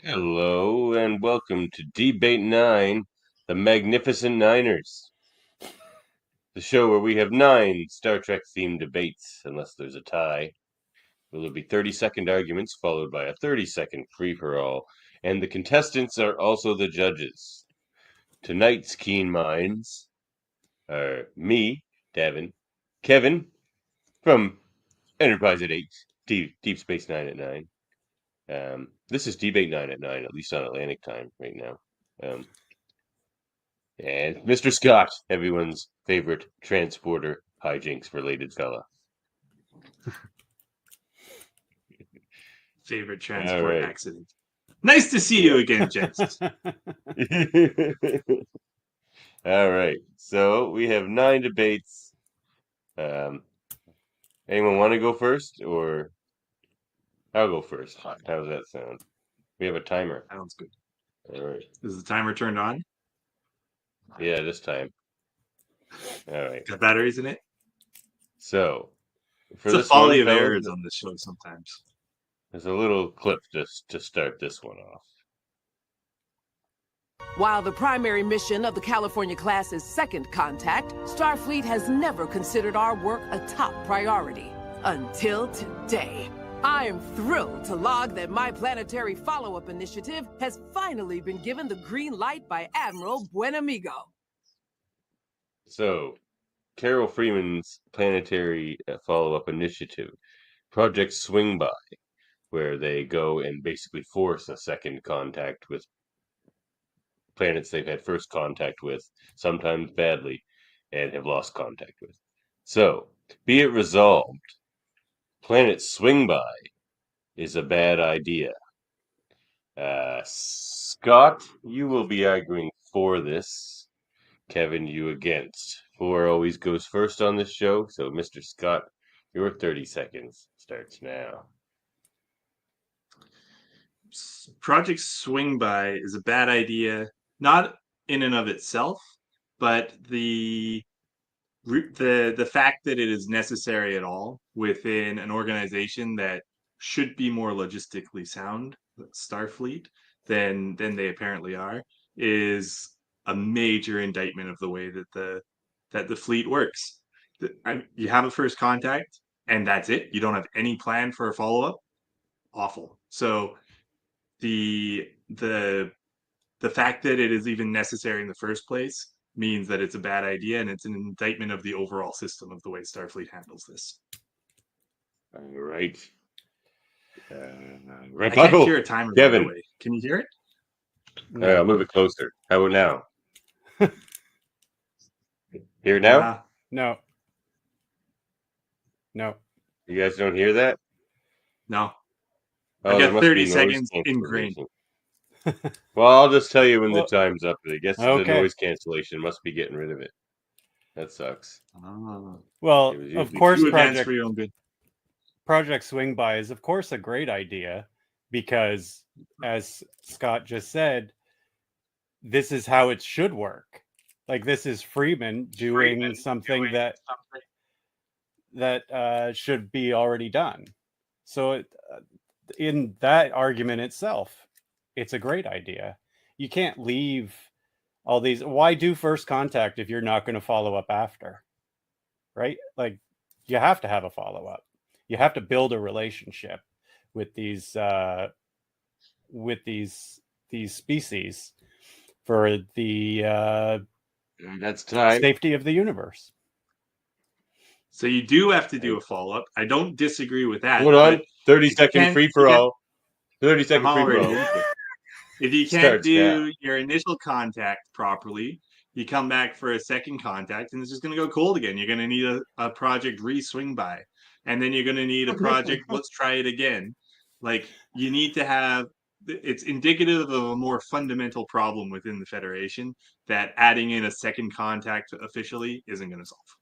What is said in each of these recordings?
Hello and welcome to Debate 9, the Magnificent Niners, the show where we have 9 Star Trek themed debates, unless there's a tie. There will be 30-second arguments followed by a 30-second free-for-all, and the contestants are also the judges. Tonight's keen minds are me, Davan, Kevin from Enterprise at 8, Deep Space 9 at 9. This is Debate 9 at 9, at least on Atlantic time right now. And Mr. Scott, everyone's favorite transporter hijinks related fella. Favorite transport accident. Nice to see you again, gents. All right. So we have 9 debates. Anyone want to go first, or I'll go first? How does that sound? We have a timer. Sounds good. All right. Is the timer turned on? Yeah, this time. All right. Got batteries in it? So, for the folly of errors on this show sometimes. There's a little clip just to start this one off. While the primary mission of the California class is second contact, Starfleet has never considered our work a top priority. Until today. I am thrilled to log that my planetary follow-up initiative has finally been given the green light by Admiral Buenamigo. So, Carol Freeman's planetary follow-up initiative, Project Swing By, where they go and basically force a second contact with planets they've had first contact with, sometimes badly, and have lost contact with. So, be it resolved, Planet Swing By is a bad idea. Scott, you will be arguing for this. Kevin, you against. 4 always goes first on this show, so Mr. Scott, your 30 seconds starts now. Project Swing By is a bad idea, not in and of itself, but the fact that it is necessary at all within an organization that should be more logistically sound, Starfleet, than they apparently are, is a major indictment of the way that the fleet works. You have a first contact, and that's it. You don't have any plan for a follow up. Awful. So the fact that it is even necessary in the first place means that it's a bad idea, and it's an indictment of the overall system of the way Starfleet handles this. All right. I can't hear a timer, Kevin. by the way. Can you hear it? I'll move it closer. How about now? Hear it now? No. You guys don't hear that? No. Oh, I got 30 seconds ingrained. Well, I'll just tell you when the time's up. I guess the noise cancellation must be getting rid of it. That sucks. Well, of course, Project Swing By is, of course, a great idea because, as Scott just said, this is how it should work. Like, this is Freeman doing something that should be already done. So, in that argument itself, it's a great idea. You can't leave all these. Why do first contact if you're not going to follow up after? Right? Like, you have to have a follow up. You have to build a relationship with these species for the that's time. Safety of the universe. So you do have to do a follow up. I don't disagree with that. Hold on, 30-second free for all. 30-second free for all. If you can't do your initial contact properly, you come back for a second contact, and it's just going to go cold again. You're going to need a project re-swing by, and then you're going to need a project let's try it again. Like, you need to have. It's indicative of a more fundamental problem within the Federation that adding in a second contact officially isn't going to solve.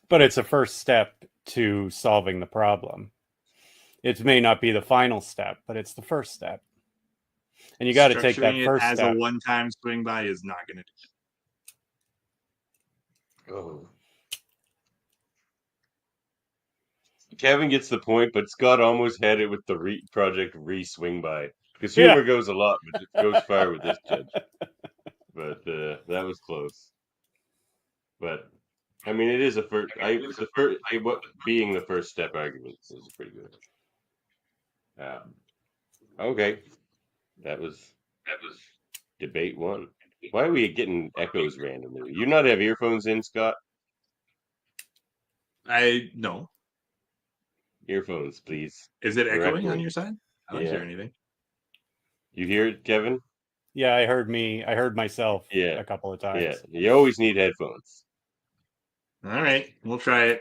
But it's a first step to solving the problem. It may not be the final step, but it's the first step. And you got to take that first step. As a one-time swing by is not going to do it. Oh. Kevin gets the point, but Scott almost had it with the project re-swing by. Because humor goes a lot, but it goes far with this judge. But that was close. But I mean, it is a first. Being the first step argument is pretty good. Okay, that was debate one. Why are we getting echoes randomly? You not have earphones in, Scott? No. Earphones, please. Is it We're echoing on echoing. your side? I don't hear anything. You hear it, Kevin? Yeah, I heard myself Yeah. a couple of times. Yeah, you always need headphones. All right, we'll try it.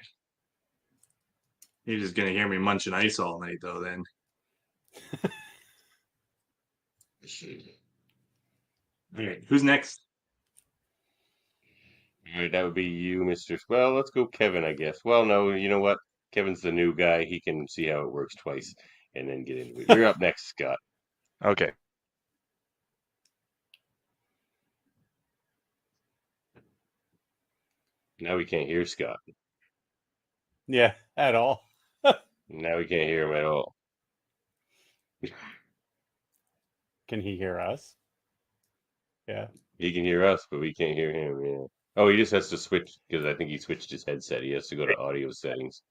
You're just gonna hear me munching ice all night, though. Then. All right, who's next? All right, that would be you, Mr. Well, let's go Kevin, I guess. Well, no, you know what? Kevin's the new guy. He can see how it works twice and then get into it. You're up next, Scott. Okay. Now we can't hear Scott. Yeah, at all. Now we can't hear him at all. Can he hear us? Yeah. He can hear us, but we can't hear him. Yeah. Oh, he just has to switch because I think he switched his headset. He has to go to audio settings.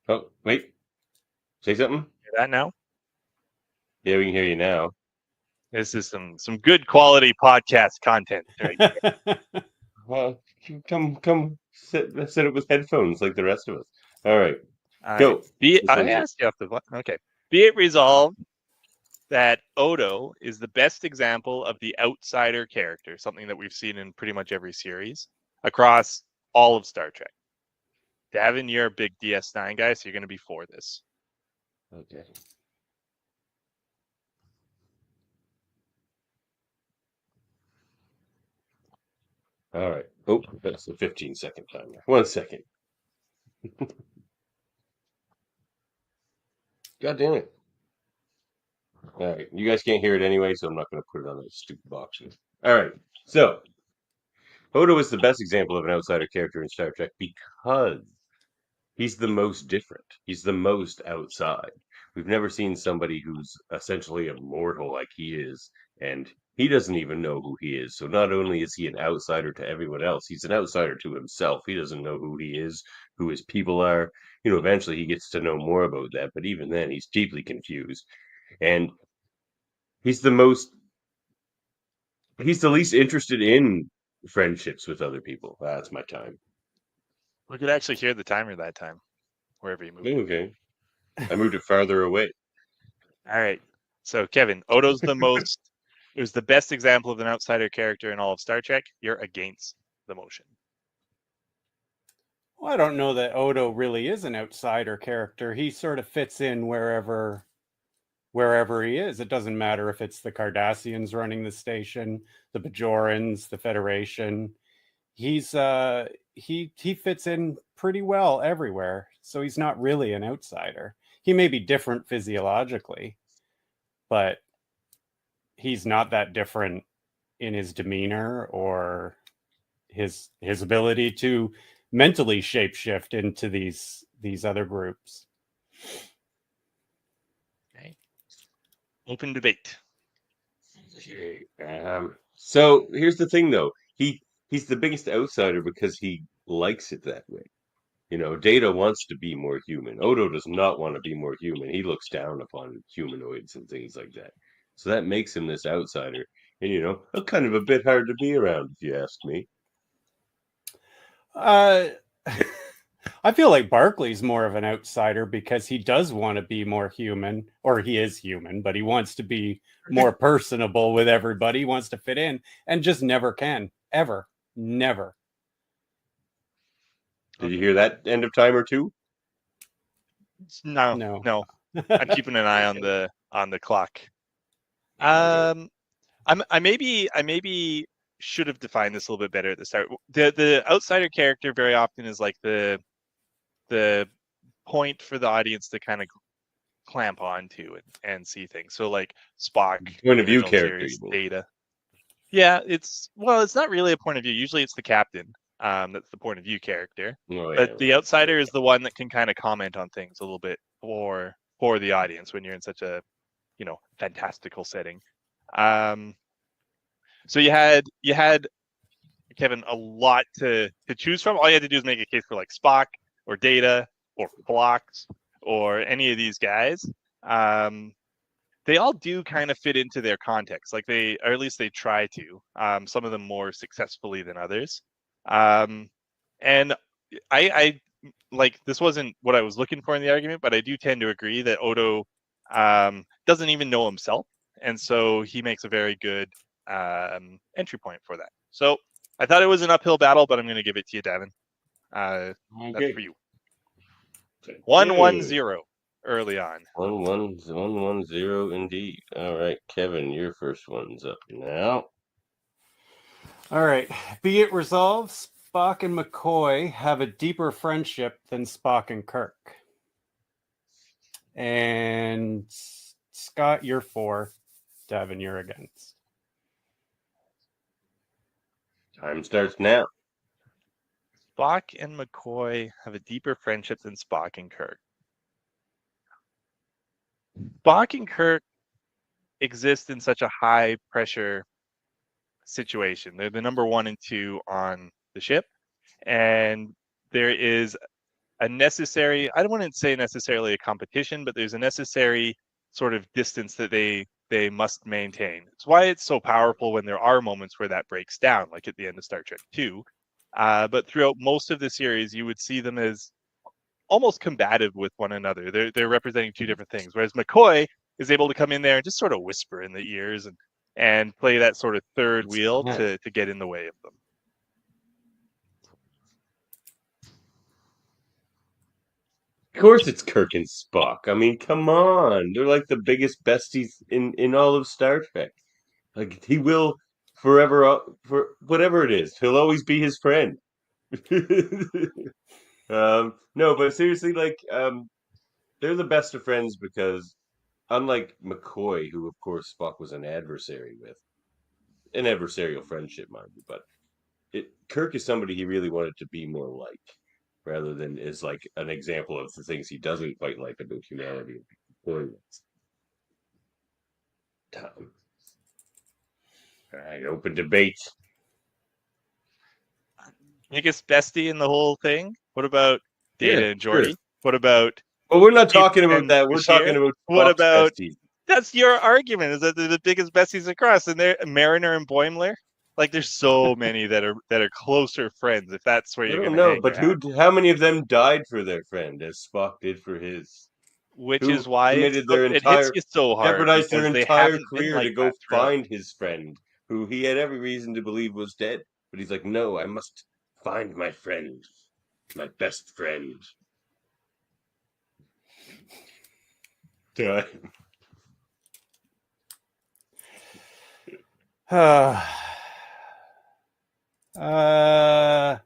Oh, wait. Say something? Hear that now? Yeah, we can hear you now. This is some good quality podcast content. Right? Well, come set it with headphones like the rest of us. All right. Go. I asked you off the okay. Be it resolved that Odo is the best example of the outsider character, something that we've seen in pretty much every series across all of Star Trek. Davan, you're a big DS9 guy, so you're going to be for this. Okay. All right. Oh, that's a 15-second timer. 1 second. God damn it. All right. You guys can't hear it anyway, so I'm not going to put it on those stupid boxes. All right. So, Odo is the best example of an outsider character in Star Trek because he's the most different. He's the most outside. We've never seen somebody who's essentially immortal like he is, and he doesn't even know who he is. So not only is he an outsider to everyone else, he's an outsider to himself. He doesn't know who he is, who his people are. You know, eventually he gets to know more about that, but even then he's deeply confused. And he's the least interested in friendships with other people. That's my time. We could actually hear the timer that time, wherever you moved. Okay. I moved it farther away. All right. So, Kevin, Odo's it was the best example of an outsider character in all of Star Trek. You're against the motion. Well, I don't know that Odo really is an outsider character. He sort of fits in wherever he is. It doesn't matter if it's the Cardassians running the station, the Bajorans, the Federation. He fits in pretty well everywhere. So he's not really an outsider. He may be different physiologically, but he's not that different in his demeanor or his ability to mentally shapeshift into these other groups. Okay. Open debate. So here's the thing, though. He's the biggest outsider because he likes it that way. You know, Data wants to be more human. Odo does not want to be more human. He looks down upon humanoids and things like that. So that makes him this outsider. And, you know, kind of a bit hard to be around, if you ask me. I feel like Barclay's more of an outsider because he does want to be more human, or he is human, but he wants to be more personable with everybody. He wants to fit in and just never can. Ever. Never. Did you hear that end of timer too? No. I'm keeping an eye on the clock. I maybe should have defined this a little bit better at the start. The outsider character very often is like the point for the audience to kind of clamp onto and see things. So like Spock, Point of view character, Data. Yeah, it's not really a point of view. Usually it's the captain. That's the point of view character. Oh, yeah. But the outsider is the one that can kind of comment on things a little bit for the audience when you're in such a fantastical setting. So you had Kevin a lot to choose from. All you had to do is make a case for like Spock or Data or Phlox or any of these guys. They all do kind of fit into their context, or at least they try to. Some of them more successfully than others. And I like, this wasn't what I was looking for in the argument, but I do tend to agree that Odo doesn't even know himself, and so he makes a very good entry point for that. So I thought it was an uphill battle, but I'm going to give it to you, Davan. That's for you. 1-1-0 early on. 1-1-1-0 indeed. All right, Kevin, your first one's up now. All right. Be it resolved, Spock and McCoy have a deeper friendship than Spock and Kirk. And Scott, you're for. Davan, you're against. Time starts now. Spock and McCoy have a deeper friendship than Spock and Kirk. Spock and Kirk exist in such a high pressure situation. They're the number 1 and 2 on the ship, and there is a necessary, I don't want to say necessarily a competition, but there's a necessary sort of distance that they must maintain. It's why it's so powerful when there are moments where that breaks down, like at the end of Star Trek 2. But throughout most of the series, you would see them as almost combative with one another. They're representing two different things. Whereas McCoy is able to come in there and just sort of whisper in the ears and play that sort of third wheel to get in the way of them. Of course it's Kirk and Spock. I mean, come on. They're like the biggest besties in all of Star Trek. Like, he will forever, for whatever it is, he'll always be his friend. No, but seriously, they're the best of friends because, unlike McCoy, who of course Spock was an adversary with, an adversarial friendship, mind you, but Kirk is somebody he really wanted to be more like, rather than as like an example of the things he doesn't quite like about humanity. Time. All right, open debate. Biggest bestie in the whole thing? What about Data and Geordi? Sure. What about... Well, we're not talking about that. We're talking about what Spock's about besties. That's your argument, is that they're the biggest besties across, and they're Mariner and Boimler. Like, there's so many that are closer friends. If that's where you're going to hang but your hat. how many of them died for their friend, as Spock did for his? Which Who is why it hits you so hard. Jeopardized their because they entire haven't been career like to go that throughout. find his friend, who he had every reason to believe was dead. But he's like, no, I must find my friend, my best friend. Die. That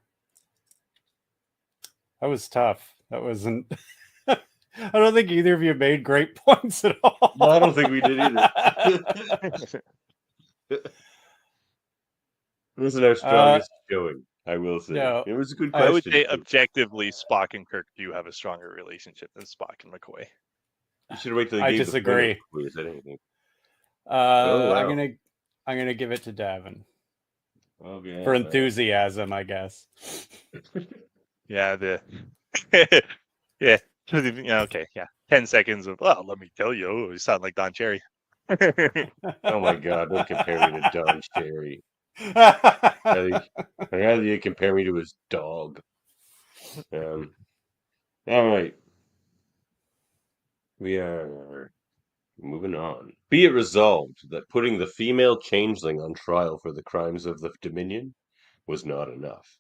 was tough. That wasn't... I don't think either of you made great points at all. No, I don't think we did either. It wasn't our strongest showing, I will say. No, it was a good question. I would say objectively, Spock and Kirk do have a stronger relationship than Spock and McCoy. You should wait till the I game disagree. before you said anything. Wow. I'm gonna give it to Davan. Okay. For enthusiasm, I guess. Yeah, yeah. Okay, yeah. 10 seconds of, well, let me tell you, you sound like Don Cherry. Oh my God, don't compare me to Don Cherry. I'd rather you compare me to his dog. All right. We are moving on. Be it resolved that putting the female changeling on trial for the crimes of the Dominion was not enough.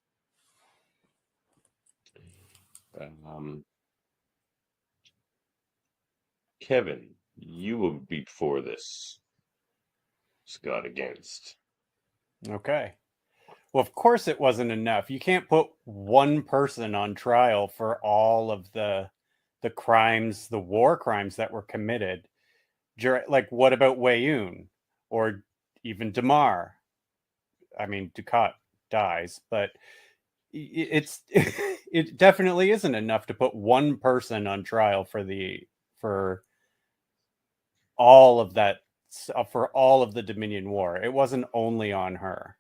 Kevin, you will be for this. Scott against. Okay. Well, of course it wasn't enough. You can't put one person on trial for all of the crimes, the war crimes that were committed. Like, what about Weyoun or even Damar? I mean, Dukat dies, but it definitely isn't enough to put one person on trial for all of that for all of the Dominion War. It wasn't only on her.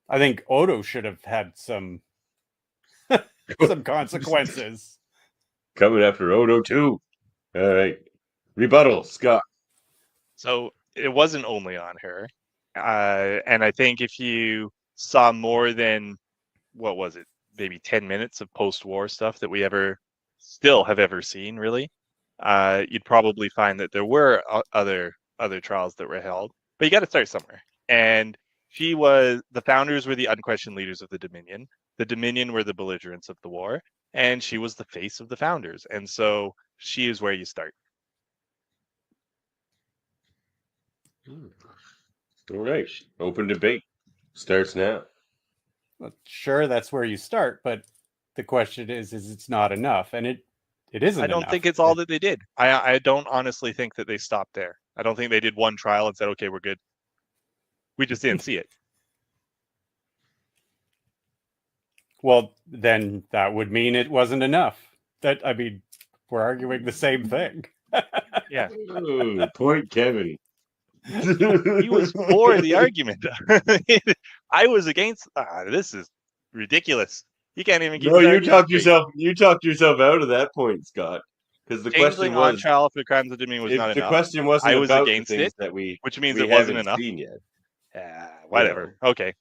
I think Odo should have had some consequences. Coming after Odo too. All right. Rebuttal, Scott. So it wasn't only on her. And I think if you saw more than, what was it, maybe 10 minutes of post-war stuff that we still have ever seen, really, you'd probably find that there were other trials that were held. But you got to start somewhere. And the founders were the unquestioned leaders of the Dominion. The Dominion were the belligerents of the war. And she was the face of the founders. And so she is where you start. All right. Open debate starts now. Well, sure, that's where you start, but the question is it's not enough, and it isn't. I don't enough. think it's all that they did. I don't honestly think that they stopped there. I don't think they did one trial and said, okay, we're good. We just didn't see it. Well, then that would mean it wasn't enough. We're arguing the same thing. Yeah. Ooh, point Kevin. He was for the argument. I was against. This is ridiculous. You can't even keep. No, you talked yourself out of that point, Scott. Because the question was on trial for the crimes of Dominion was not the enough. question wasn't I was about against the things it, that which means we it wasn't haven't enough. seen yet. Whatever. Okay.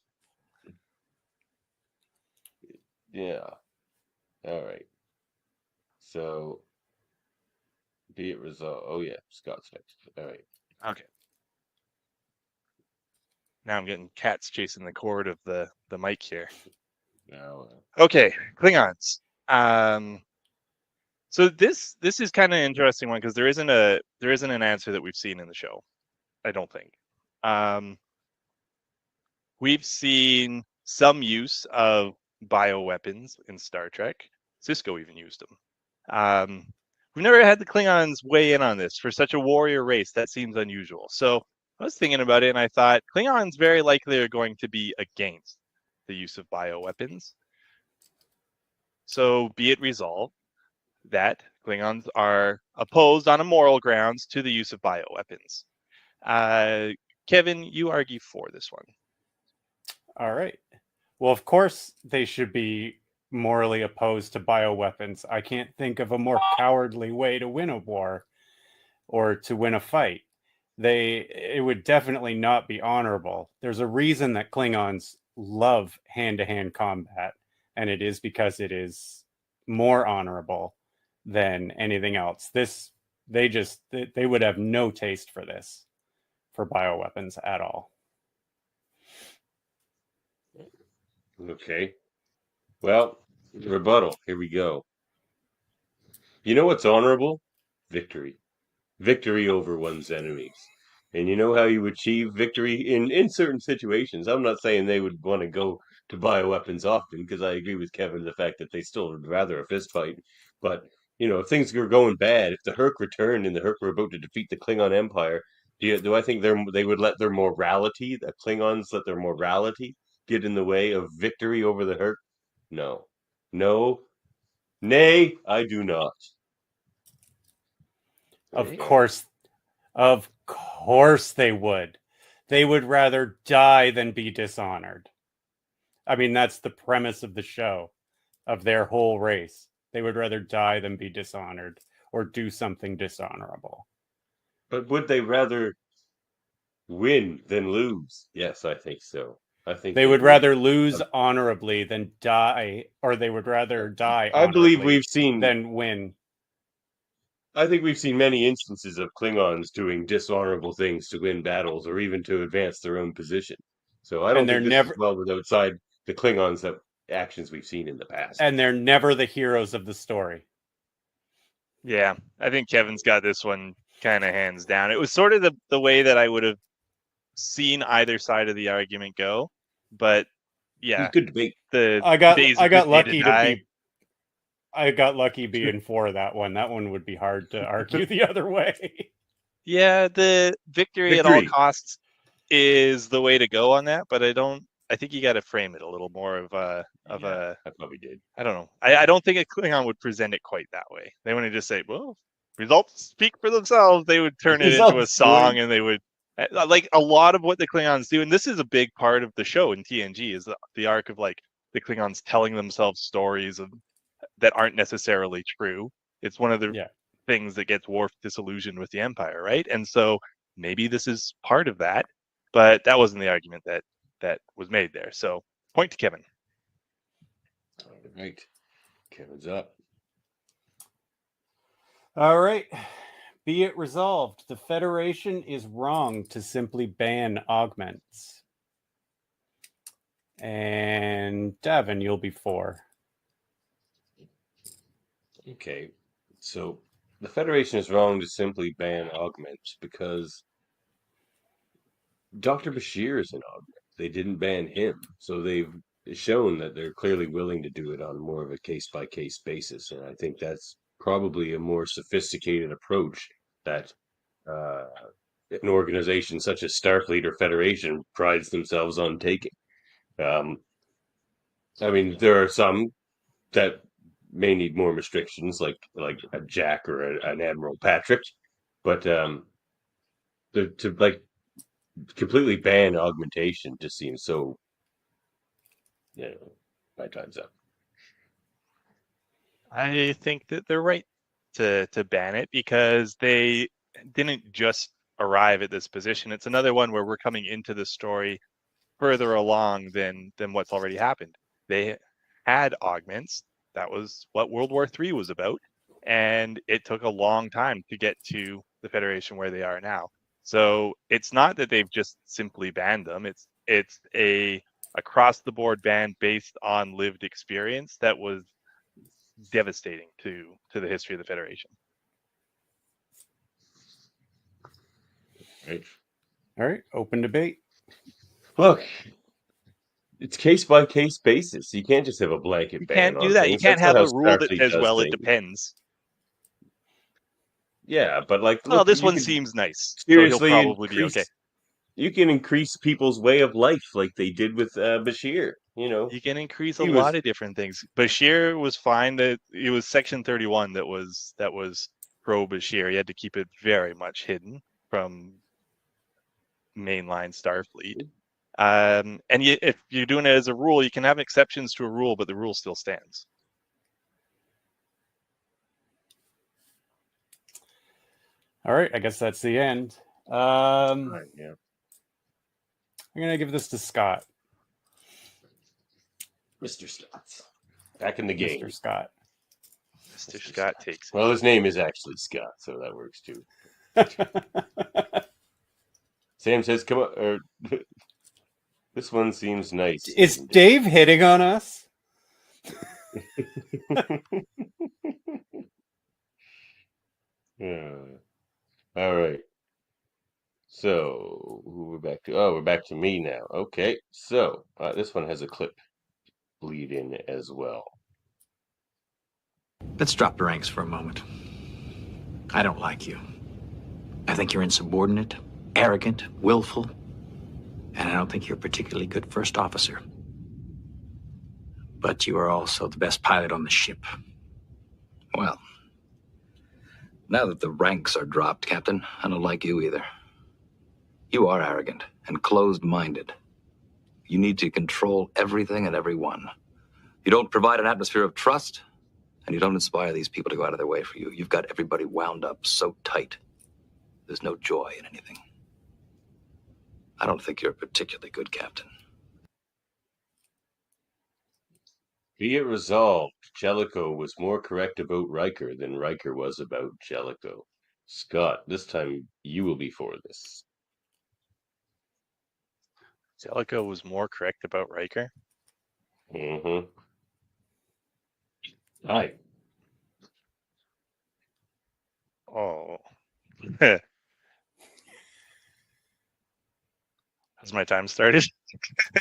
Yeah. All right. So, be it resolved. Oh yeah, Scott's next. All right. Okay. Now I'm getting cats chasing the cord of the mic here. Now, Okay, Klingons. So this is kind of an interesting one because there isn't an answer that we've seen in the show. I don't think. We've seen some use of bioweapons in Star Trek. Cisco even used them. We've never had the Klingons weigh in on this. For such a warrior race, that seems unusual. So I was thinking about it, and I thought Klingons very likely are going to be against the use of bioweapons. So be it resolved that Klingons are opposed on a moral grounds to the use of bioweapons. Kevin, you argue for this one. All right. Well, of course they should be morally opposed to bioweapons. I can't think of a more cowardly way to win a war or to win a fight. It would definitely not be honorable. There's a reason that Klingons love hand-to-hand combat, and it is because it is more honorable than anything else. They would have no taste for this, for bioweapons at all. okay. Well, rebuttal. Here we go. You know what's honorable? Victory. Victory over one's enemies. And you know how you achieve victory in certain situations. I'm not saying they would want to go to bioweapons often, because I agree with Kevin the fact that they still would rather a fist fight. But, if things were going bad, if the Herc returned and the Herc were about to defeat the Klingon Empire, do I think they would let their morality, the Klingons let their morality get in the way of victory over the Herc? No. No. Nay, I do not. Of course they would. They would rather die than be dishonored. I mean, that's the premise of the show, of their whole race. They would rather die than be dishonored or do something dishonorable. But would they rather win than lose? Yes, I think so. I think they would rather lose honorably than die, or they would rather die I believe we've seen than win. I think we've seen many instances of Klingons doing dishonorable things to win battles or even to advance their own position. So I don't think this is well outside the Klingons that actions we've seen in the past. And they're never the heroes of the story. Yeah, I think Kevin's got this one kind of hands down. It was sort of the way that I would have seen either side of the argument go, but yeah, good debate. I got lucky being for that one. That one would be hard to argue the other way. Yeah, the victory at all costs is the way to go on that, but I think you got to frame it a little more of a. I probably did. I don't know. I don't think a Klingon would present it quite that way. They want to just say, well, results speak for themselves. They would turn it into a song, and they would like a lot of what the Klingons do. And this is a big part of the show in TNG is the arc of like the Klingons telling themselves stories that aren't necessarily true. It's one of the things that gets Worf disillusioned with the Empire, right? And so maybe this is part of that, but that wasn't the argument that was made there. So point to Kevin. All right. Kevin's up. All right. Be it resolved, the Federation is wrong to simply ban augments. And Davan, you'll be 4. Okay. So the Federation is wrong to simply ban augments because Dr. Bashir is an augment. They didn't ban him. So they've shown that they're clearly willing to do it on more of a case-by-case basis. And I think that's probably a more sophisticated approach that an organization such as Starfleet or Federation prides themselves on taking. I mean, there are some that may need more restrictions, like a Jack or an Admiral Patrick, but to like completely ban augmentation just seems so. My time's up. I think that they're right to ban it because they didn't just arrive at this position. It's another one where we're coming into the story further along than what's already happened. They had augments. That was what World War III was about, and it took a long time to get to the Federation where they are now. So it's not that they've just simply banned them. It's a across the board ban based on lived experience that was devastating to the history of the Federation. Right. All right, open debate. Look, it's case-by-case basis. You can't just have a blanket You ban. can't do that. You can't have a rule that says, well, it depends. Yeah, but like, well, look, this one seems nice. Seriously, so he'll probably be okay. You can increase people's way of life like they did with Bashir. You can increase a lot of different things. Bashir was fine. That it was Section 31 that was pro Bashir. He had to keep it very much hidden from mainline Starfleet. And if you're doing it as a rule, you can have exceptions to a rule, but the rule still stands. All right, I guess that's the end. Right, yeah. I'm going to give this to Scott. Mr. Scott. Back in the game. Mr. Scott. Mr. Scott takes it. Well, his name is actually Scott, so that works too. Sam says, come on. Or, this one seems nice. Is Dave hitting on us? Yeah. All right. So, who we're back to? Oh, we're back to me now. Okay. So, this one has a clip bleed in as well. Let's drop the ranks for a moment. I don't like you. I think you're insubordinate, arrogant, willful, and I don't think you're a particularly good first officer. But you are also the best pilot on the ship. Well, now that the ranks are dropped, Captain, I don't like you either. You are arrogant and closed-minded. You need to control everything and everyone. You don't provide an atmosphere of trust, and you don't inspire these people to go out of their way for you. You've got everybody wound up so tight. There's no joy in anything. I don't think you're a particularly good captain. Be it resolved, Jellicoe was more correct about Riker than Riker was about Jellicoe. Scott, this time you will be for this. Jellicoe was more correct about Riker? Mm-hmm. Hi. Oh. Has my time started?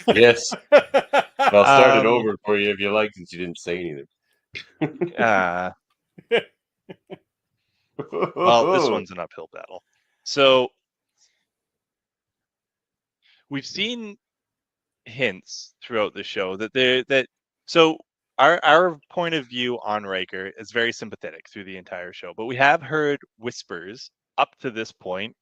Yes. I'll start it over for you if you like, since you didn't say anything. Well, this one's an uphill battle. So we've seen hints throughout the show that so our point of view on Riker is very sympathetic through the entire show, but we have heard whispers up to this point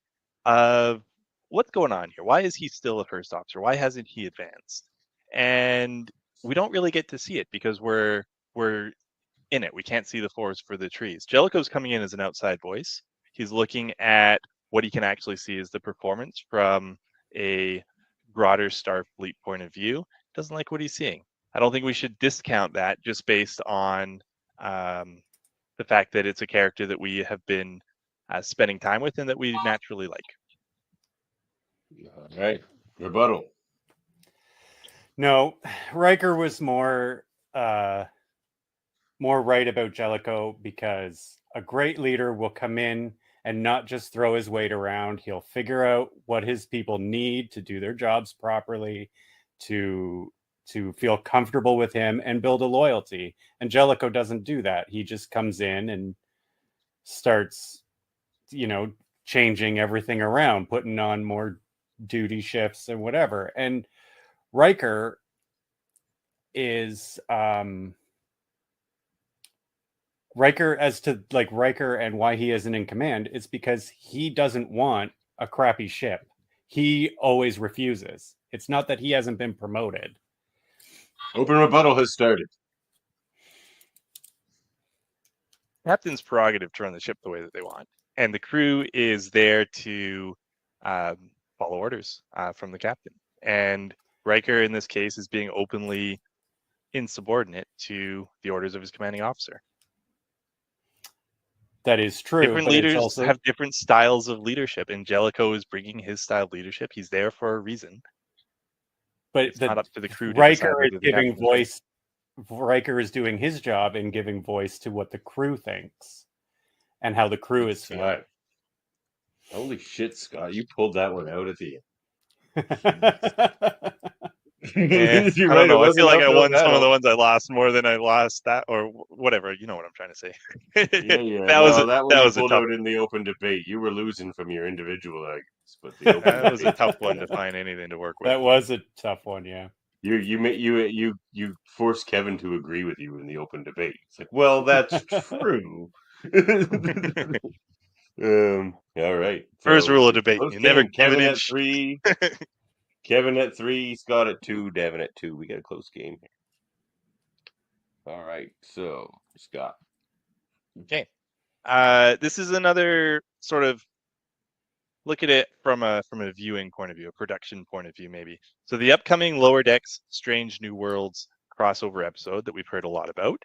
of what's going on here. Why is he still a first officer? Why hasn't he advanced? And we don't really get to see it because we're in it. We can't see the forest for the trees. Jellicoe's coming in as an outside voice. He's looking at what he can actually see as the performance from a broader Starfleet point of view. Doesn't like what he's seeing. I don't think we should discount that just based on the fact that it's a character that we have been spending time with and that we naturally like. All right. Rebuttal. No, Riker was more right about Jellicoe because a great leader will come in and not just throw his weight around. He'll figure out what his people need to do their jobs properly, to feel comfortable with him and build a loyalty. And Jellicoe doesn't do that. He just comes in and starts, changing everything around, putting on more duty shifts and whatever. And Riker is Riker and why he isn't in command is because he doesn't want a crappy ship. He always refuses. It's not that he hasn't been promoted. Open rebuttal has started. Captain's prerogative to run the ship the way that they want, and the crew is there to follow orders from the captain. And Riker, in this case, is being openly insubordinate to the orders of his commanding officer. That is true. Different leaders have different styles of leadership, and Jellicoe is bringing his style of leadership. He's there for a reason. But it's not up to the crew. Riker is giving voice. Riker is doing his job in giving voice to what the crew thinks and how the crew is feeling. Holy shit, Scott! You pulled that one out at the end. I don't know. I feel like I won some of the ones I lost more than I lost that, or whatever. You know what I'm trying to say. Yeah. that was a tough out in the open debate. You were losing from your individual arguments, but that was a tough one to find anything to work with. That was a tough one, yeah. You forced Kevin to agree with you in the open debate. It's like, well, that's true. All right. First rule of debate: you never Kevin at 3. Kevin at 3, Scott at 2, Davan at 2. We got a close game here. All right, so Scott. Okay, this is another sort of look at it from a viewing point of view, a production point of view, maybe. So the upcoming Lower Decks Strange New Worlds crossover episode that we've heard a lot about.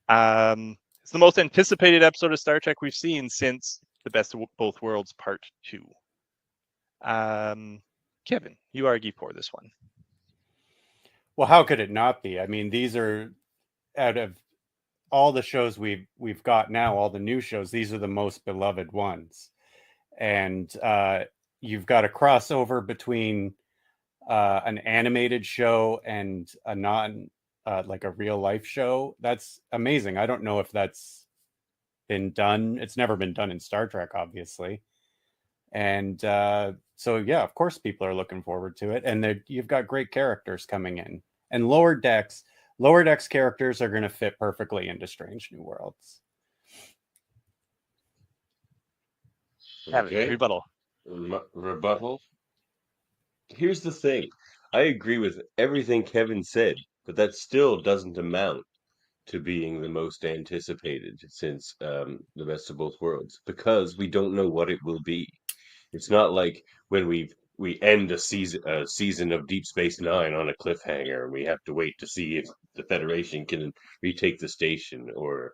It's the most anticipated episode of Star Trek we've seen since The Best of Both Worlds Part 2. Kevin, you argue for this one. Well, how could it not be? I mean, these are, out of all the shows we've got now, all the new shows, these are the most beloved ones. And you've got a crossover between an animated show and a like a real life show. That's amazing. I don't know if that's been done. It's never been done in Star Trek, obviously. And so, yeah, of course, people are looking forward to it. And you've got great characters coming in. And Lower Decks characters are going to fit perfectly into Strange New Worlds. Okay. Rebuttal. Here's the thing. I agree with everything Kevin said, but that still doesn't amount to being the most anticipated since The Best of Both Worlds, because we don't know what it will be. It's not like when we end a season of Deep Space Nine on a cliffhanger and we have to wait to see if the Federation can retake the station, or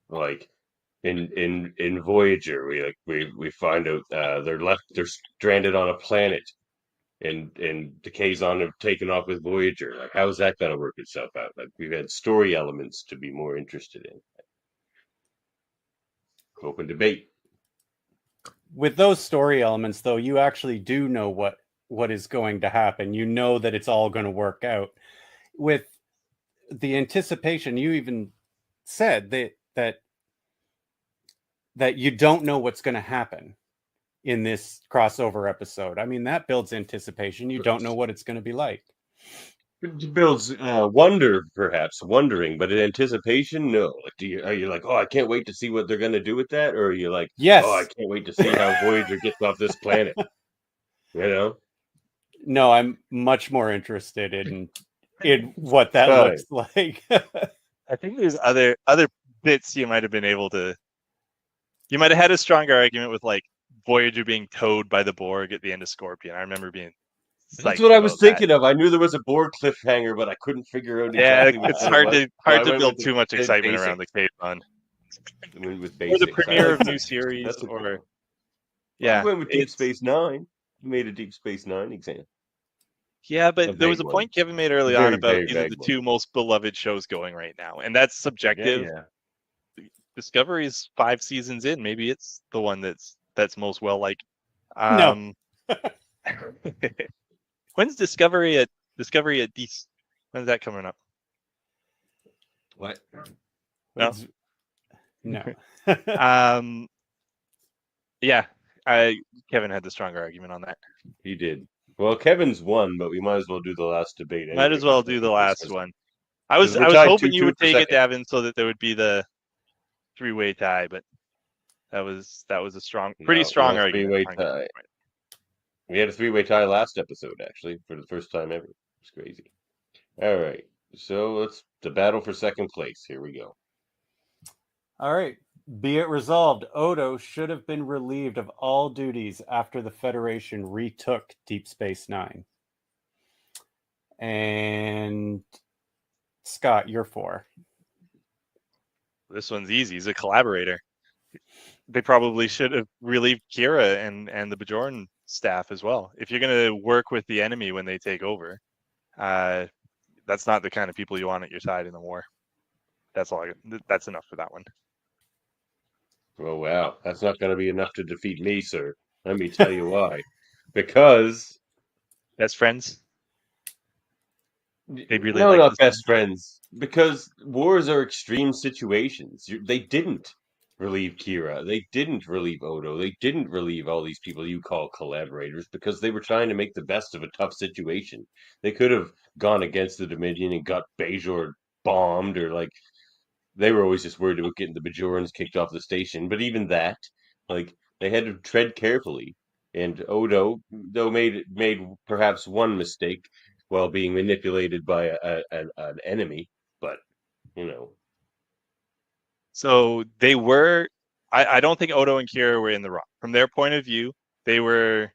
like in Voyager we find out they're stranded on a planet and Decayson have taken off with Voyager. Like, how is that going to work itself out? Like, we've had story elements to be more interested in. Open debate. With those story elements, though, you actually do know what is going to happen. You know that it's all going to work out. With the anticipation, you even said that you don't know what's going to happen in this crossover episode. I mean, that builds anticipation. You don't know what it's going to be like. It builds wonder, perhaps wondering, but in anticipation, no. Like, are you like, oh, I can't wait to see what they're gonna do with that, or are you like, oh, I Yes. can't wait to see how Voyager gets off this planet? You know? No, I'm much more interested in what that Fine. looks like. I think there's other bits you might have been able to. You might have had a stronger argument with like Voyager being towed by the Borg at the end of Scorpion. I remember being. That's what I was about that. thinking of. I knew there was a Borg cliffhanger, but I couldn't figure out Yeah, exactly what it's it hard was. to So I hard to went build with too much the excitement basics. around the cave on. I went with Or basics. the premiere I of like new that. series, That's a good or one. yeah, I went with Deep it's- Space Nine. You made a Deep Space Nine example. Yeah, A but there was a vague point one. Kevin made early Very, on about very these are vague the one. two most beloved shows going right now, and that's subjective. Yeah. Discovery's 5 seasons in. Maybe it's the one that's most well liked. No. When's Discovery at DC? When's that coming up? What? No. No. Yeah, Kevin had the stronger argument on that. He did. Well, Kevin's won, but we might as well do the last debate. Might anyway as well for do the second place, last one. I was we're tied hoping you 2-2 would for take it, second. Davan, so that there would be the 3-way tie, but that was a pretty strong argument. Three-way tie. We had a 3-way tie last episode, actually, for the first time ever. It's crazy. All right, so it's the battle for second place. Here we go. All right. Be it resolved, Odo should have been relieved of all duties after the Federation retook Deep Space Nine. And Scott, you're 4. This one's easy. He's a collaborator. They probably should have relieved Kira and the Bajoran staff as well. If you're going to work with the enemy when they take over, that's not the kind of people you want at your side in the war. That's enough for that one. Oh, wow. That's not going to be enough to defeat me, sir. Let me tell you why. Because... Best friends? They really no, like not this best friends. Because wars are extreme situations. They didn't relieve Kira. They didn't relieve Odo. They didn't relieve all these people you call collaborators because they were trying to make the best of a tough situation. They could have gone against the Dominion and got Bajor bombed, or like they were always just worried about getting the Bajorans kicked off the station. But even that, like, they had to tread carefully. And Odo, though, made perhaps one mistake while being manipulated by an enemy, but you know. So they were. I don't think Odo and Kira were in the wrong. From their point of view, they were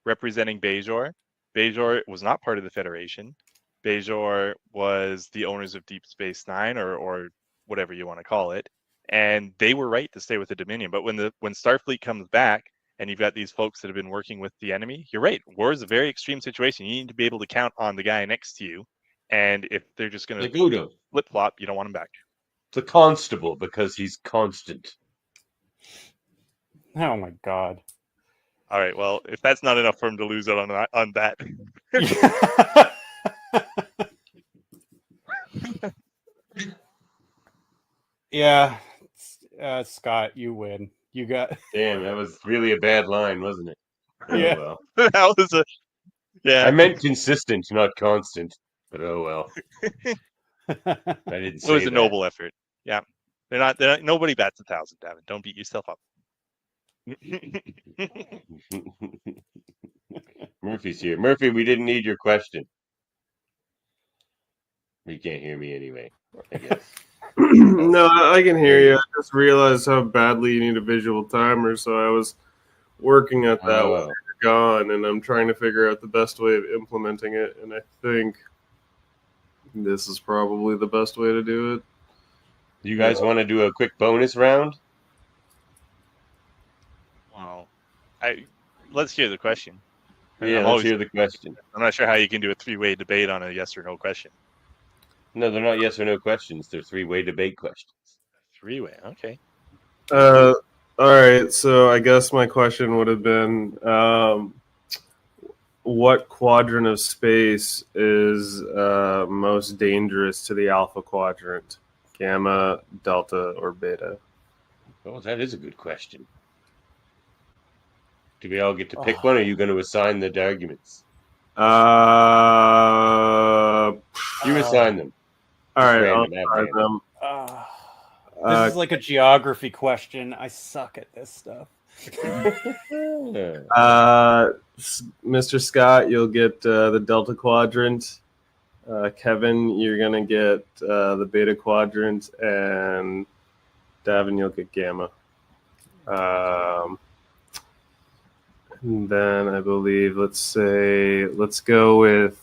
representing Bajor. Bajor was not part of the Federation. Bajor was the owners of Deep Space Nine, or whatever you want to call it, and they were right to stay with the Dominion. But when Starfleet comes back, and you've got these folks that have been working with the enemy, you're right. War is a very extreme situation. You need to be able to count on the guy next to you, and if they're just going to flip flop, you don't want him back. The constable, because he's constant. Oh my god. All right, well, if that's not enough for him to lose out on that. Yeah, Scott, you win. You got. Damn, that was really a bad line, wasn't it? Oh, Yeah. well. That was a. Yeah. I meant consistent, not constant. But oh well. I didn't say It was a that. noble effort. Yeah. They're not. Nobody bats 1,000, Davan. Don't beat yourself up. Murphy's here. Murphy, we didn't need your question. You can't hear me anyway, I guess. No, I can hear you. I just realized how badly you need a visual timer, so I was working at that while you're gone, and I'm trying to figure out the best way of implementing it, and I think this is probably the best way to do it. You guys want to do a quick bonus round? Wow. Let's hear the question. Yeah, let's hear the question. I'm not sure how you can do a 3-way debate on a yes or no question. No, they're not yes or no questions. They're 3-way debate questions. 3-way, okay. All right, so I guess my question would have been, what quadrant of space is most dangerous to the Alpha Quadrant? Gamma, Delta, or Beta? Oh, that is a good question. Do we all get to pick one, or are you going to assign the arguments? You assign them. All Just right, I'll random, try random. them. This is like a geography question. I suck at this stuff. Mr. Scott, you'll get the Delta Quadrant. Kevin, you're gonna get the Beta Quadrant, and Davan, you'll get Gamma. And then I believe let's go with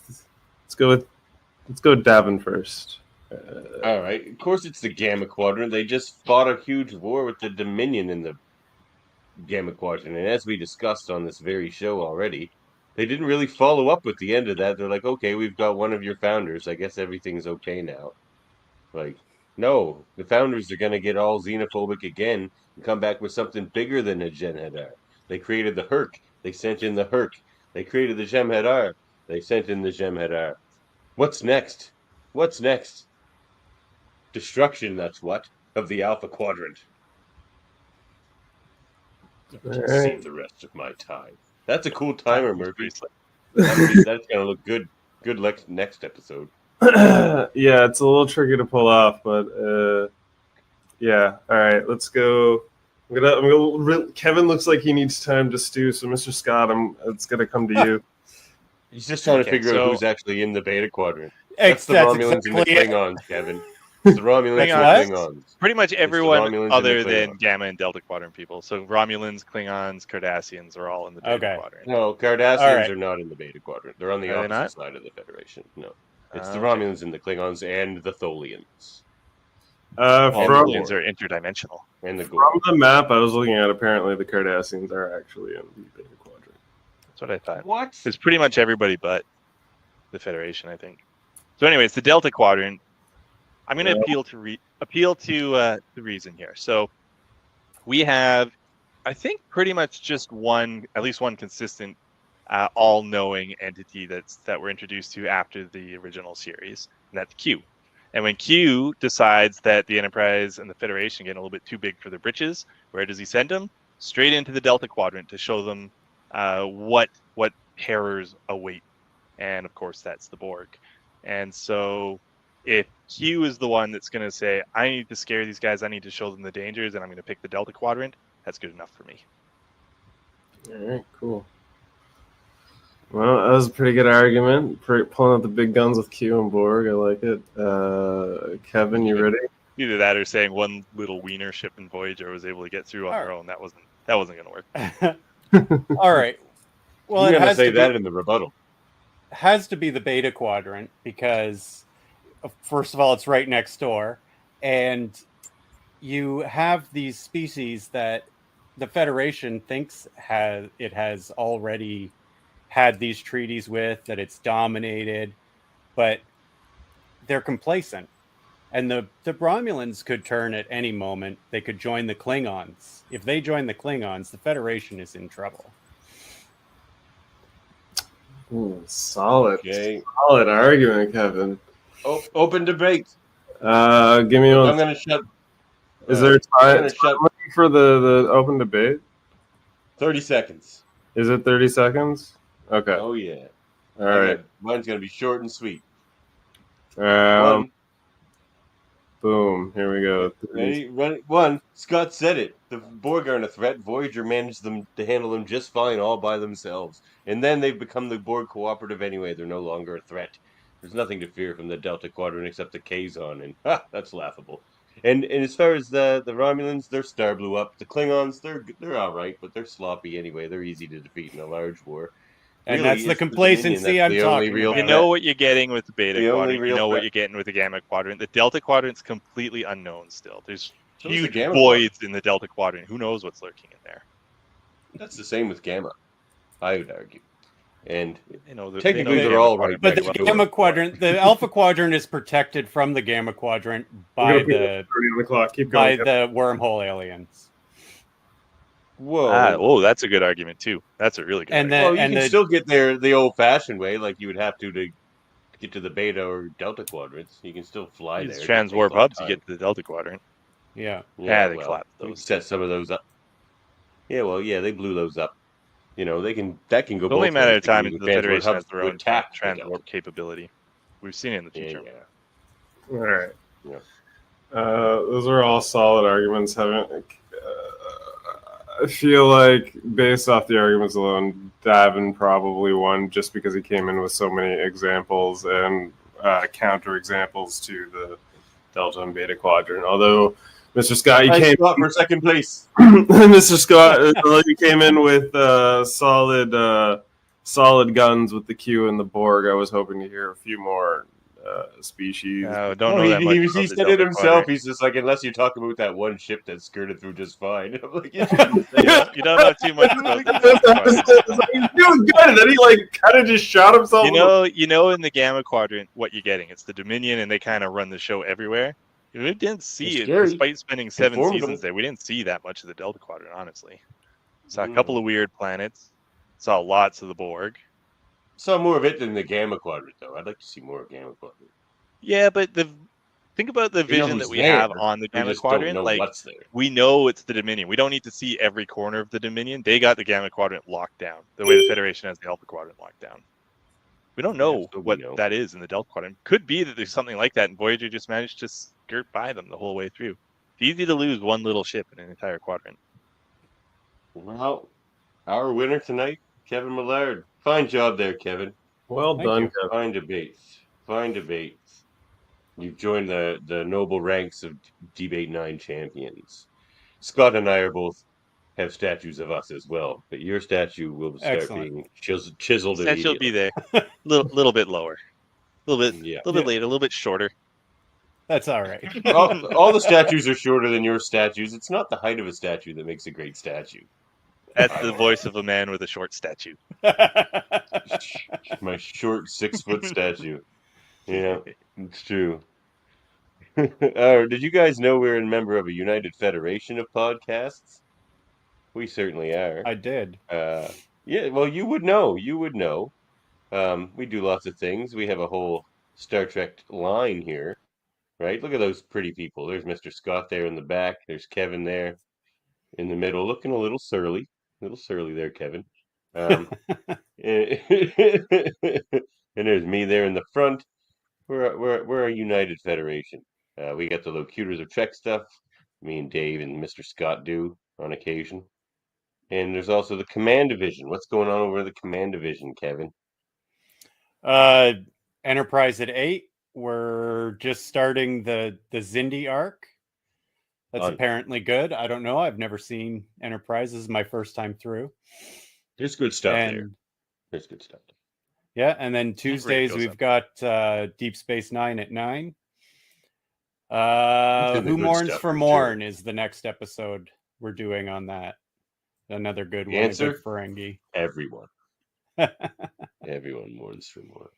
Davan first. All right. Of course, it's the Gamma Quadrant. They just fought a huge war with the Dominion in the Gamma Quadrant, and as we discussed on this very show already, they didn't really follow up with the end of that. They're like, okay, we've got one of your founders. I guess everything's okay now. Like, no, the founders are going to get all xenophobic again and come back with something bigger than a Jem'Hadar. They created the Herc. They sent in the Herc. They created the Jem'Hadar. They sent in the Jem'Hadar. What's next? What's next? Destruction, that's what, of the Alpha Quadrant. I've seen the rest of my time. That's a cool timer, Murphy. That's going to look good. Good next episode. Yeah, it's a little tricky to pull off, but yeah. All right, let's go. Kevin looks like he needs time to stew, so Mr. Scott, it's gonna come to you. He's just trying to figure out who's actually in the Beta Quadrant. That's the Romulans and the Klingons, Kevin. It's the Romulans and the Klingons. Pretty much everyone other than Gamma and Delta Quadrant people. So Romulans, Klingons, Cardassians are all in the Beta Quadrant. No, Cardassians are not in the Beta Quadrant. They're on the opposite side of the Federation. No. It's the Romulans and the Klingons and the Tholians. Tholians are interdimensional. And from the map I was looking at, apparently the Cardassians are actually in the Beta Quadrant. That's what I thought. What? It's pretty much everybody but the Federation, I think. So anyways, the Delta Quadrant, I'm going to appeal to the reason here. So we have, I think, pretty much just at least one consistent all-knowing entity that we're introduced to after the original series, and that's Q. And when Q decides that the Enterprise and the Federation get a little bit too big for their britches, where does he send them? Straight into the Delta Quadrant to show them what terrors await. And of course, that's the Borg. And so if Q is the one that's going to say, I need to scare these guys, I need to show them the dangers, and I'm going to pick the Delta Quadrant, that's good enough for me. All right, cool. Well, that was a pretty good argument. Pulling out the big guns with Q and Borg. I like it. Kevin, you ready? Either that or saying one little wiener ship in Voyager was able to get through on their own. That wasn't going to work. All right. Well, you're it going to has say to that be, in the rebuttal. Has to be the Beta Quadrant because, first of all, it's right next door, and you have these species that the Federation thinks it has already had these treaties with, that it's dominated, but they're complacent. And the Romulans could turn at any moment. They could join the Klingons. If they join the Klingons, the Federation is in trouble. Ooh, solid argument, Kevin. Open debate. Give me one. I'm going to shut. Is there time for the open debate? 30 seconds. Is it 30 seconds? Okay. Oh, yeah. All right. Mine's going to be short and sweet. Boom. Here we go. Ready? One. Scott said it. The Borg aren't a threat. Voyager managed to handle them just fine all by themselves. And then they've become the Borg cooperative anyway. They're no longer a threat. There's nothing to fear from the Delta Quadrant except the Kazon. And that's laughable. And as far as the Romulans, their star blew up. The Klingons, they're all right, but they're sloppy anyway. They're easy to defeat in a large war. And really, that's the complacency I'm talking about. You know what you're getting with the Beta Quadrant. You know what you're getting with the Gamma Quadrant. The Delta Quadrant's completely unknown still. There's huge voids in the Delta Quadrant. Who knows what's lurking in there? That's the same with Gamma, I would argue. And technically they're all right. But the Gamma Quadrant, the Alpha Quadrant is protected from the Gamma Quadrant by the wormhole aliens. Whoa! That's a good argument too. That's a really good. argument. You can still get there the old-fashioned way, like you would have to get to the Beta or Delta quadrants. You can still fly there. Transwarp hubs to get to the Delta Quadrant. Yeah. They collapsed those. Set some of those up. Yeah, they blew those up. that can go It's only a both matter ways. of They can time use until the transport Federation hubs has their to own attack the transport Delta. capability. We've seen it in the future. All right. Yeah. Those are all solid arguments. I feel like, based off the arguments alone, Davan probably won just because he came in with so many examples and counter examples to the Delta and Beta Quadrant. Although, Mr. Scott, you came Scott for second place. Mr. Scott, you came in with solid guns with the Q and the Borg. I was hoping to hear a few more species. Don't No, know that much. he about the said it Delta himself. Quadrant. He's just like, unless you talk about that one ship that skirted through just fine. I'm like, you shouldn't say that. You don't know too much about the Delta Quadrant. He's doing good, and then he kind of just shot himself. You know, in the Gamma Quadrant, what you're getting. It's the Dominion, and they kind of run the show everywhere. We didn't see it, despite spending 7 seasons there. We didn't see that much of the Delta Quadrant, honestly. Saw a couple of weird planets. Saw lots of the Borg. Saw more of it than the Gamma Quadrant, though. I'd like to see more of Gamma Quadrant. Yeah, but think about the vision that we have on the Gamma Quadrant. Don't know what's there. We know it's the Dominion. We don't need to see every corner of the Dominion. They got the Gamma Quadrant locked down, the way the Federation has the Alpha Quadrant locked down. We don't know what that is in the Delta Quadrant. Could be that there's something like that, and Voyager just managed to skirt by them the whole way through. It's easy to lose one little ship in an entire quadrant. Well, our winner tonight, Kevin Millard. Fine job there, Kevin. Well done, Kevin. Fine debates. You've joined the noble ranks of Debate 9 champions. Scott and I have statues of us as well, but your statue will start being chiseled. Statue will be there, little bit lower, a little bit later, a little bit shorter. That's all right. all the statues are shorter than your statues. It's not the height of a statue that makes a great statue. That's the voice of a man with a short statue. My short 6-foot statue. Yeah, it's true. Did you guys know we're a member of a United Federation of podcasts? We certainly are. I did. Yeah, well, you would know. We do lots of things. We have a whole Star Trek line here, right? Look at those pretty people. There's Mr. Scott there in the back. There's Kevin there in the middle, looking a little surly. There, Kevin. And there's me there in the front. We're a United Federation. We got the Locutors of Trek stuff. Me and Dave and Mr. Scott do on occasion. And there's also the Command Division. What's going on over the Command Division, Kevin? Enterprise at 8. We're just starting the Xindi arc. That's apparently good. I don't know. I've never seen Enterprise. This is my first time through. There's good stuff there. There's good stuff. Yeah, and then Tuesdays we've got Deep Space Nine at 9. Who Mourns for Morn is the next episode we're doing on that. Another good one. Answer? Good Ferengi. Everyone. Everyone mourns for more.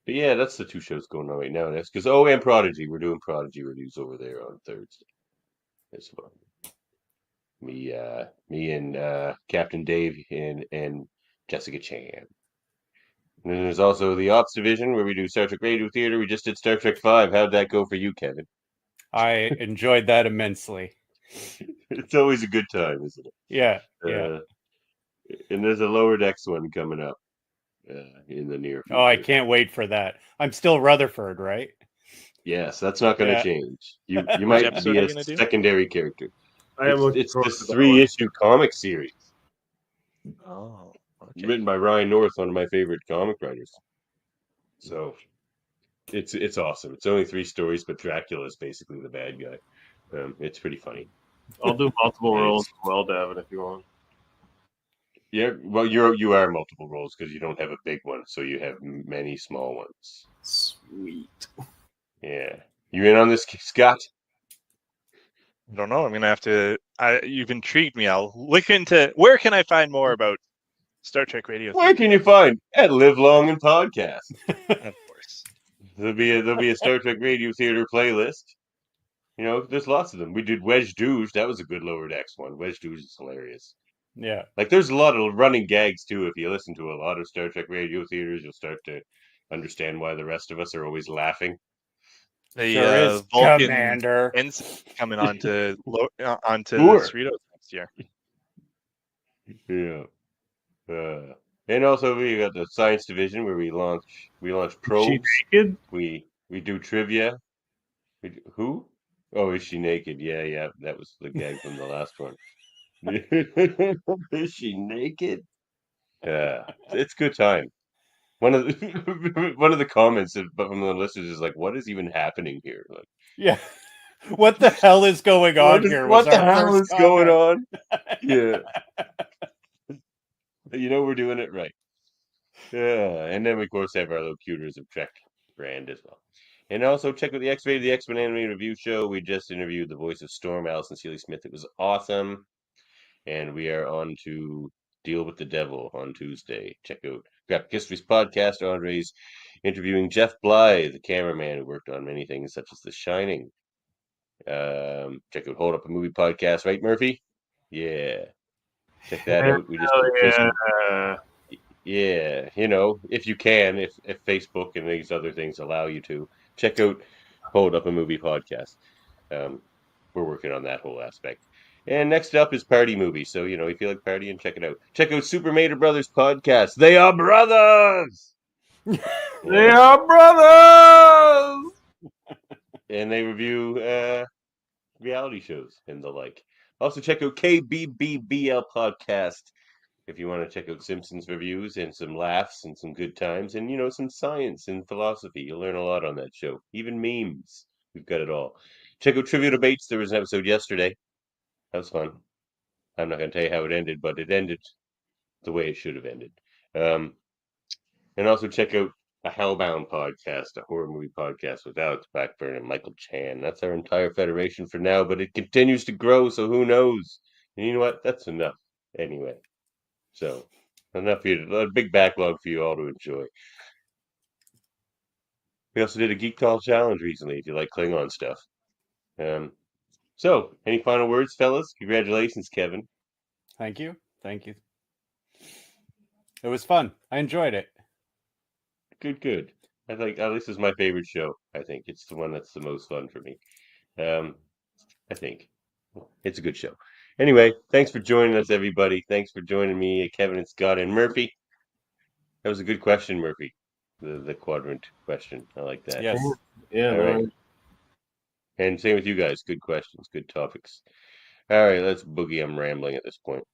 But yeah, that's the 2 shows going on right now. That's because and Prodigy. We're doing Prodigy reviews over there on Thursday as well. Me and Captain Dave and Jessica Chan. And then there's also the Ops Division where we do Star Trek Radio Theater. We just did Star Trek 5. How'd that go for you, Kevin? I enjoyed that immensely. It's always a good time, isn't it? Yeah. And there's a Lower Decks one coming up in the near future. Oh, I can't wait for that. I'm still Rutherford, right? Yes, that's not going to change. You might be a secondary character. It's this 3-issue comic series. Oh, okay. Written by Ryan North, one of my favorite comic writers. So it's awesome. It's only 3 stories, but Dracula is basically the bad guy. It's pretty funny. I'll do multiple roles as well, Davan, if you want. Yeah, well, you are multiple roles because you don't have a big one, so you have many small ones. Sweet. Yeah, you in on this, Scott? I don't know. I'm gonna have to. You've intrigued me. I'll look into. Where can I find more about Star Trek Radio? Where can you find at Live Long and Podcast? Of course. There'll be a Star Trek Radio Theater playlist. You know, there's lots of them. We did Wedge Douche. That was a good Lower Decks one. Wedge Douche is hilarious. Yeah. Like, there's a lot of running gags, too. If you listen to a lot of Star Trek Radio Theaters, you'll start to understand why the rest of us are always laughing. The Vulcan Commander coming onto the Cerritos next year. Yeah. And also we got the science division where we launch Is she probes. naked? We do trivia. Who? Oh, is she naked? Yeah, that was the gag from the last one. Is she naked? Yeah, it's good time. One of the one of the comments from the listeners is like, "What is even happening here?" Like, Yeah. What the hell is going on here? Was what the our hell first is going comment. on? Yeah, we're doing it right. Yeah, and then we of course have our Locutors of Trek brand as well. And also check out the X-Rated, the X-Men Animated Review Show. We just interviewed the voice of Storm, Alison Seeley Smith. It was awesome. And we are on to Deal with the Devil on Tuesday. Check out Graphic History's podcast. Andre's interviewing Jeff Bly, the cameraman who worked on many things such as The Shining. Check out Hold Up a Movie podcast, right, Murphy? Yeah. Check that out. We just did Christmas. Yeah, if you can, if Facebook and these other things allow you to, check out Hold Up a Movie podcast. We're working on that whole aspect. And next up is Party Movie. So, if you like partying, check it out. Check out Super Mater Brothers podcast. They are brothers! They are brothers! And they review reality shows and the like. Also, check out KBBBL podcast if you want to check out Simpsons reviews and some laughs and some good times and, some science and philosophy. You'll learn a lot on that show. Even memes. We've got it all. Check out Trivia Debates. There was an episode yesterday. That was fun. I'm not going to tell you how it ended, but it ended the way it should have ended. And also check out a Hellbound podcast, a horror movie podcast with Alex Blackburn and Michael Chan. That's our entire federation for now, but it continues to grow, so who knows? And you know what? That's enough anyway. So, enough for you. A big backlog for you all to enjoy. We also did a Geek Tall Challenge recently, if you like Klingon stuff. So, any final words, fellas? Congratulations, Kevin. Thank you. It was fun. I enjoyed it. Good. I think at least it's my favorite show. I think it's the one that's the most fun for me. I think it's a good show. Anyway, thanks for joining us, everybody. Thanks for joining me, Kevin and Scott and Murphy. That was a good question, Murphy. The quadrant question. I like that. Yes. Yeah. All right. And same with you guys. Good questions, good topics. All right, let's boogie. I'm rambling at this point.